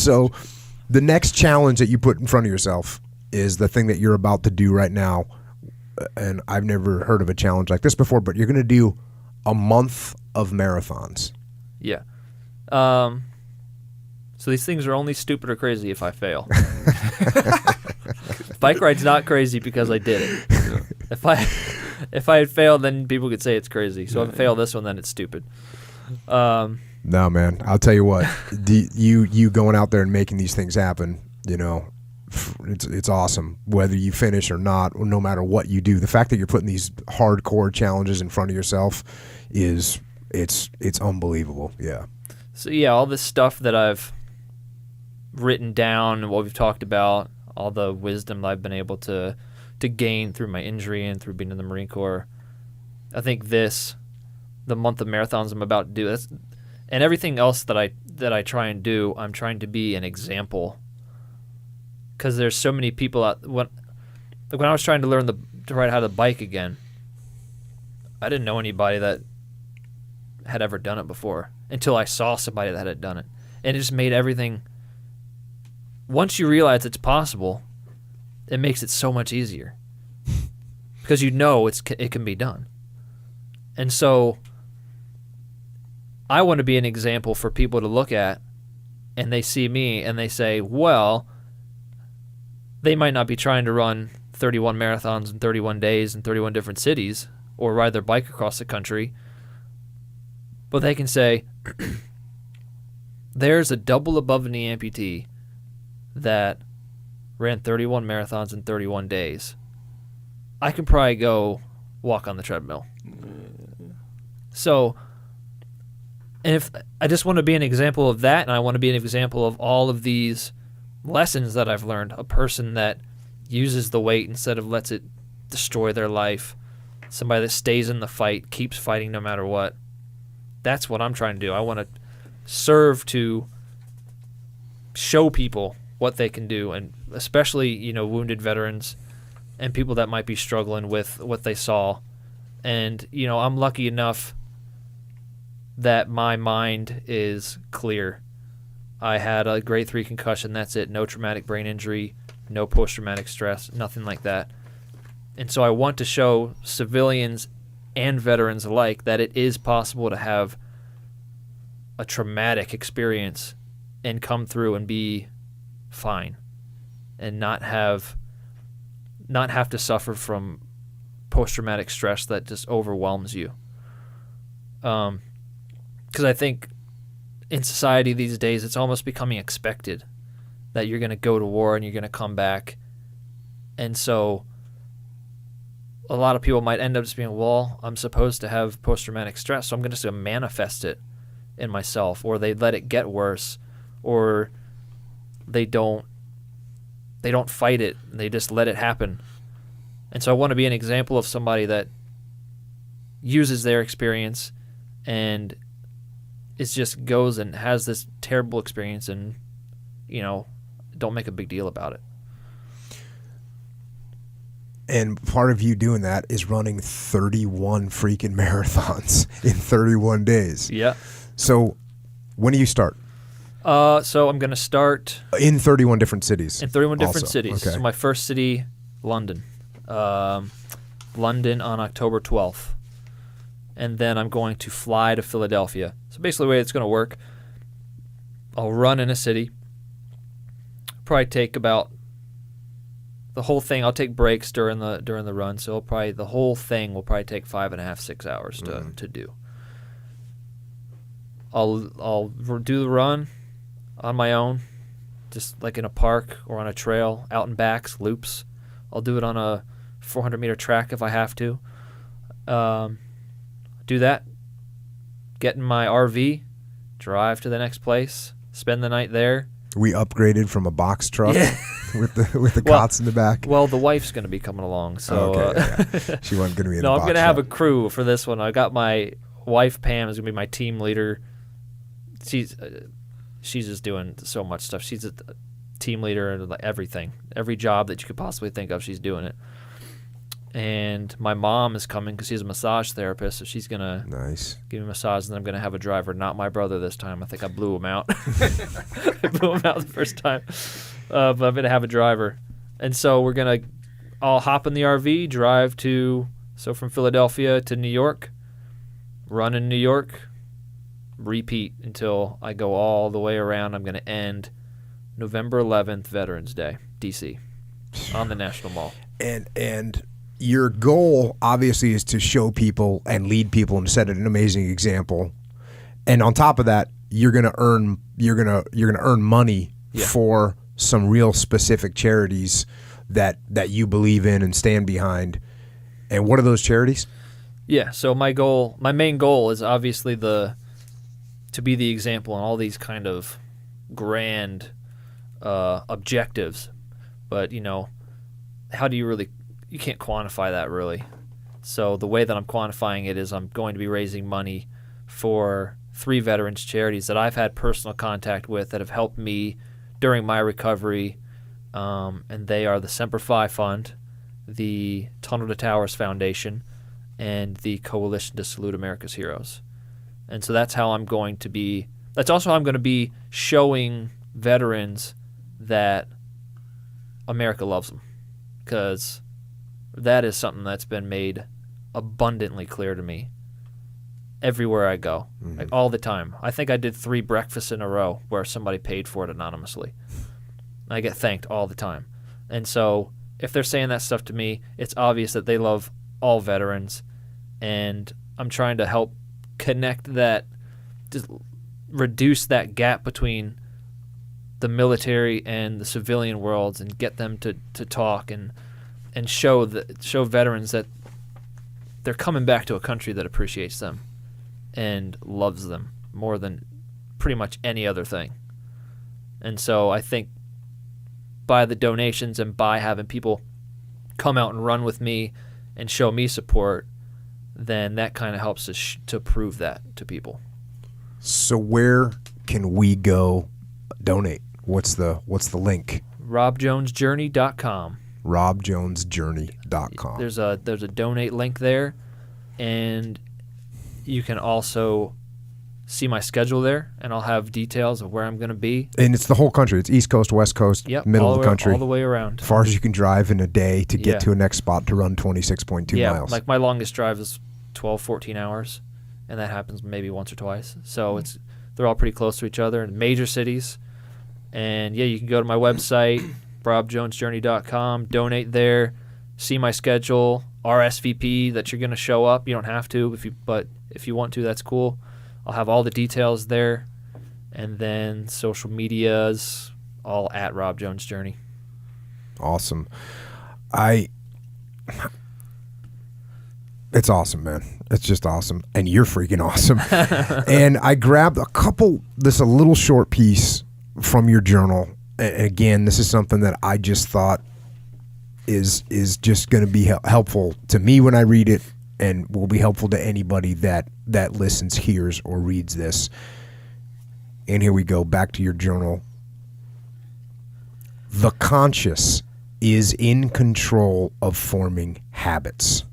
So the next challenge that you put in front of yourself is the thing that you're about to do right now. And I've never heard of a challenge like this before, but you're going to do a month of marathons. Yeah. So these things are only stupid or crazy if I fail. Bike ride's not crazy because I did it. Yeah. If I had failed, then people could say it's crazy. So if I fail this one, then it's stupid. No, man. I'll tell you what. You going out there and making these things happen, it's awesome. Whether you finish or not, or no matter what you do, the fact that you're putting these hardcore challenges in front of yourself it's unbelievable. Yeah. So yeah, all this stuff that I've written down and what we've talked about, all the wisdom that I've been able to gain through my injury and through being in the Marine Corps, I think the month of marathons I'm about to do, and everything else that I try and do, I'm trying to be an example. Because there's so many people when I was trying to learn to ride how to bike again, I didn't know anybody that had ever done it before until I saw somebody that had done it. And it just made everything, once you realize it's possible, it makes it so much easier. Because it can be done. And so I want to be an example for people to look at, and they see me and they say, well, they might not be trying to run 31 marathons in 31 days in 31 different cities or ride their bike across the country, but they can say, there's a double above the knee amputee that ran 31 marathons in 31 days. I can probably go walk on the treadmill. So, and if I just want to be an example of that, and I want to be an example of all of these lessons that I've learned, a person that uses the weight instead of lets it destroy their life, somebody that stays in the fight, keeps fighting no matter what. That's what I'm trying to do. I want to serve to show people what they can do, and especially, wounded veterans and people that might be struggling with what they saw. And, I'm lucky enough that my mind is clear. I had a grade 3 concussion, that's it. No traumatic brain injury, no post-traumatic stress, nothing like that. And so I want to show civilians and veterans alike that it is possible to have a traumatic experience and come through and be fine and not have to suffer from post-traumatic stress that just overwhelms you. Because I think in society these days, it's almost becoming expected that you're going to go to war and you're going to come back. And so a lot of people might end up just being, well, I'm supposed to have post-traumatic stress, so I'm just going to manifest it in myself, or they let it get worse, or they don't fight it, they just let it happen. And so I want to be an example of somebody that uses their experience and it just goes and has this terrible experience and, don't make a big deal about it. And part of you doing that is running 31 freaking marathons in 31 days. Yeah. So when do you start? So I'm going to start in 31 different cities. In 31 different cities. Okay. So my first city, London. London on October 12th. And then I'm going to fly to Philadelphia. So basically the way it's going to work, I'll run in a city. Probably take about the whole thing. I'll take breaks during the run, so the whole thing will probably take 5.5, 6 hours to do. I'll do the run on my own, just like in a park or on a trail, out and backs, loops. I'll do it on a 400-meter track if I have to. Do that. Get in my RV, drive to the next place, spend the night there. We upgraded from a box truck with the cots in the back. Well, the wife's going to be coming along, so yeah. She wasn't going to be in the box No, I'm going to truck. have a crew for this one. I got my wife Pam is going to be my team leader. She's just doing so much stuff. She's a team leader and everything, every job that you could possibly think of, she's doing it. And my mom is coming because she's a massage therapist, so she's going to give me a massage, and then I'm going to have a driver, not my brother this time. I think I blew him out. I blew him out the first time. But I'm going to have a driver. And so we're going to all hop in the RV, drive from Philadelphia to New York, run in New York, repeat until I go all the way around. I'm going to end November 11th, Veterans Day, D.C., on the National Mall. And your goal obviously is to show people and lead people and set an amazing example. And on top of that, you're gonna earn money for some real specific charities that you believe in and stand behind. And what are those charities? Yeah, so my main goal is obviously to be the example in all these kind of grand objectives. But, how do you can't quantify that really. So the way that I'm quantifying it is I'm going to be raising money for 3 veterans charities that I've had personal contact with that have helped me during my recovery. And they are the Semper Fi Fund, the Tunnel to Towers Foundation, and the Coalition to Salute America's Heroes. And so that's also how I'm going to be showing veterans that America loves them, because that is something that's been made abundantly clear to me everywhere I go, like all the time. I think I did 3 breakfasts in a row where somebody paid for it anonymously. I get thanked all the time. And so if they're saying that stuff to me, it's obvious that they love all veterans, and I'm trying to help connect that, just reduce that gap between the military and the civilian worlds, and get them to talk and show veterans that they're coming back to a country that appreciates them and loves them more than pretty much any other thing. And so I think by the donations and by having people come out and run with me and show me support, then that kind of helps to prove that to people. So where can we go donate? What's the link? RobJonesJourney.com. RobJonesJourney.com. There's a donate link there, and you can also see my schedule there, and I'll have details of where I'm going to be. And it's the whole country. It's East Coast, West Coast, middle of the country. All the way around. As far as you can drive in a day to get to a next spot to run 26.2 miles. Like my longest drive is 12, 14 hours, and that happens maybe once or twice. So they're all pretty close to each other in major cities. And, you can go to my website, RobJonesJourney.com, donate there, see my schedule, RSVP that you're going to show up. You don't have to, but if you want to, that's cool. I'll have all the details there, and then social medias, all at Rob Jones Journey. Awesome. It's awesome, man. It's just awesome, and you're freaking awesome. And I grabbed a little short piece from your journal. And again, this is something that I just thought is just going to be helpful to me when I read it, and will be helpful to anybody that listens, hears, or reads this. And here we go, back to your journal. The conscious is in control of forming habits.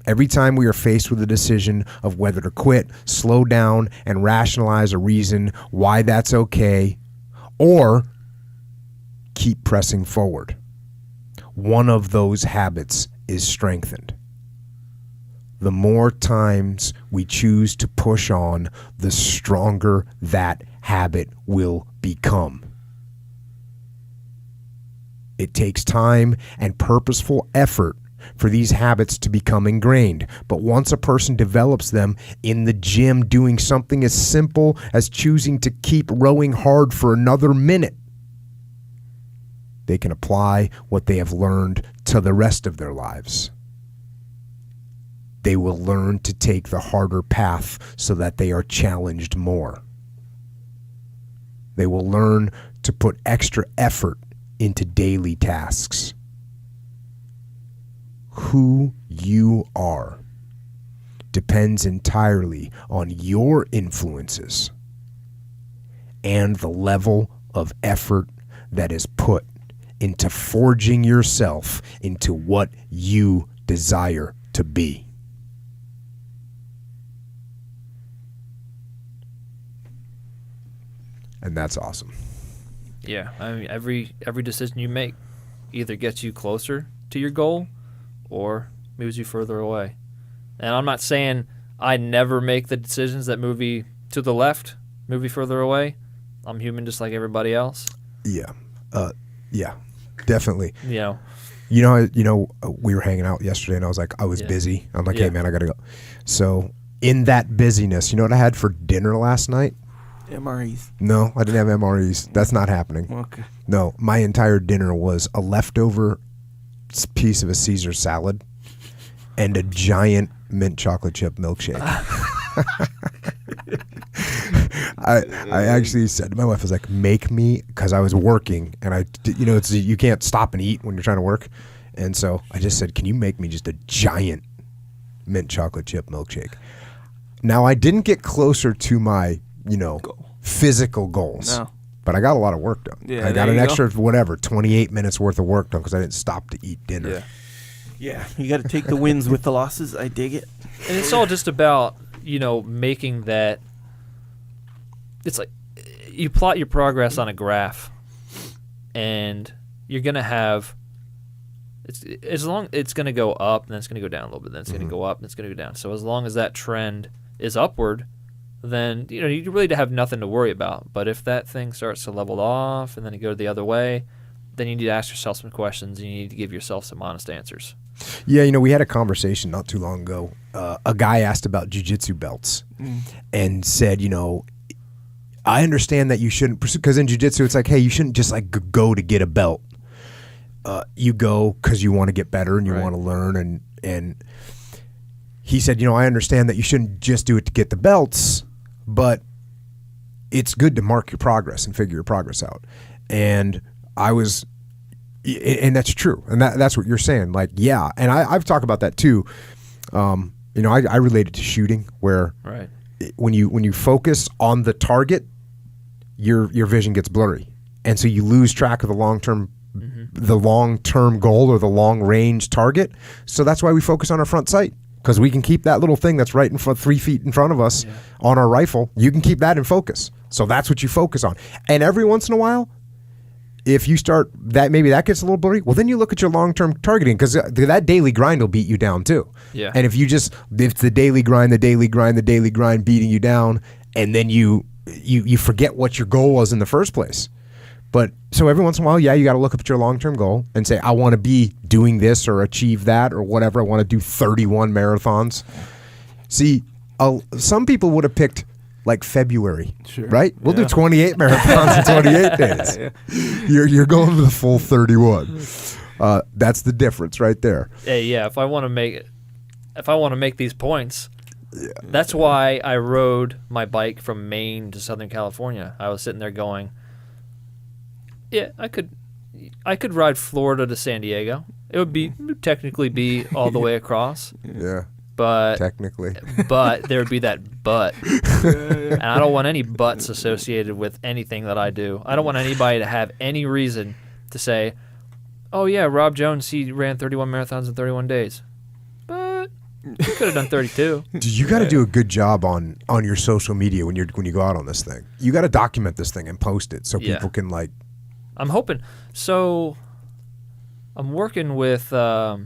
Every time we are faced with a decision of whether to quit, slow down, and rationalize a reason why that's okay, or keep pressing forward, one of those habits is strengthened. The more times we choose to push on, the stronger that habit will become. It takes time and purposeful effort for these habits to become ingrained. But once a person develops them in the gym, doing something as simple as choosing to keep rowing hard for another minute, they can apply what they have learned to the rest of their lives. They will learn to take the harder path so that they are challenged more. They will learn to put extra effort into daily tasks. Who you are depends entirely on your influences and the level of effort that is put into forging yourself into what you desire to be. And that's awesome. Yeah, I mean, every decision you make either gets you closer to your goal or moves you further away. And I'm not saying I never make the decisions that move you to the left, move you further away. I'm human just like everybody else. Yeah. Yeah, definitely. You know, we were hanging out yesterday and I was busy. I'm like, hey man, I got to go. So in that busyness, you know what I had for dinner last night? MREs. No, I didn't have MREs. That's not happening. Okay. No, my entire dinner was a leftover piece of a Caesar salad and a giant mint chocolate chip milkshake. I actually said to my wife, I was like, make me, because I was working and you can't stop and eat when you're trying to work. And so I just said, can you make me just a giant mint chocolate chip milkshake? Now, I didn't get closer to my, physical goals. No. But I got a lot of work done. Yeah, I got an extra, 28 minutes worth of work done because I didn't stop to eat dinner. Yeah, you got to take the wins with the losses. I dig it. And it's all just about, making that. It's like you plot your progress on a graph, and you're going to have. It's going to go up, and then it's going to go down a little bit. Then it's going to go up, and it's going to go down. So as long as that trend is upward, then you really have nothing to worry about. But if that thing starts to level off and then you go the other way, then you need to ask yourself some questions and you need to give yourself some honest answers. Yeah, we had a conversation not too long ago. A guy asked about jiu-jitsu belts and said, I understand that you shouldn't pursue, because in jiu-jitsu it's like, hey, you shouldn't just like go to get a belt. You go because you want to get better and you want to learn. And he said, I understand that you shouldn't just do it to get the belts, but it's good to mark your progress and figure your progress out. And and that's true. And that's what you're saying. Like, yeah. And I've talked about that too. I relate it to shooting where when you focus on the target, your vision gets blurry. And so you lose track of the long-term goal or the long-range target. So that's why we focus on our front sight. Because we can keep that little thing that's right in front, 3 feet in front of us on our rifle. You can keep that in focus. So that's what you focus on. And every once in a while, if you start that, maybe that gets a little blurry. Well, then you look at your long-term targeting, because that daily grind will beat you down too. Yeah. And if the daily grind beating you down, and then you forget what your goal was in the first place. But so every once in a while, you got to look up at your long-term goal and say, I want to be doing this or achieve that or whatever. I want to do 31 marathons. See, some people would have picked like February, right? We'll do 28 marathons in 28 days. You're going for the full 31. That's the difference right there. Hey, yeah. If I want to make these points, that's why I rode my bike from Maine to Southern California. I was sitting there going, yeah, I could ride Florida to San Diego. It would technically be all the way across. Yeah. But technically. But there would be that but. And I don't want any buts associated with anything that I do. I don't want anybody to have any reason to say, oh yeah, Rob Jones, he ran 31 marathons in 31 days. But he could have done 32. You got to do a good job on your social media when you go out on this thing. You got to document this thing and post it so people can like. I'm hoping. So I'm working with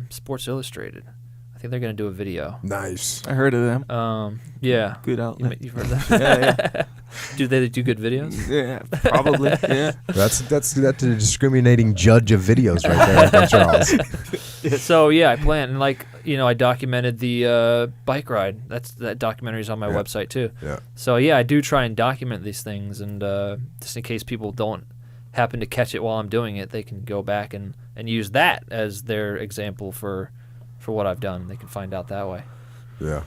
Sports Illustrated. I think they're going to do a video. Nice. I heard of them. Yeah. Good outlet. You've heard of that? Yeah. Do they do good videos? Yeah, probably. Yeah. That's the discriminating judge of videos right there, Charles. So yeah, I plan, and I documented the bike ride. That documentary's on my website too. Yeah. So yeah, I do try and document these things, and just in case people don't happen to catch it while I'm doing it, they can go back and use that as their example for what I've done. They can find out that way. Yeah.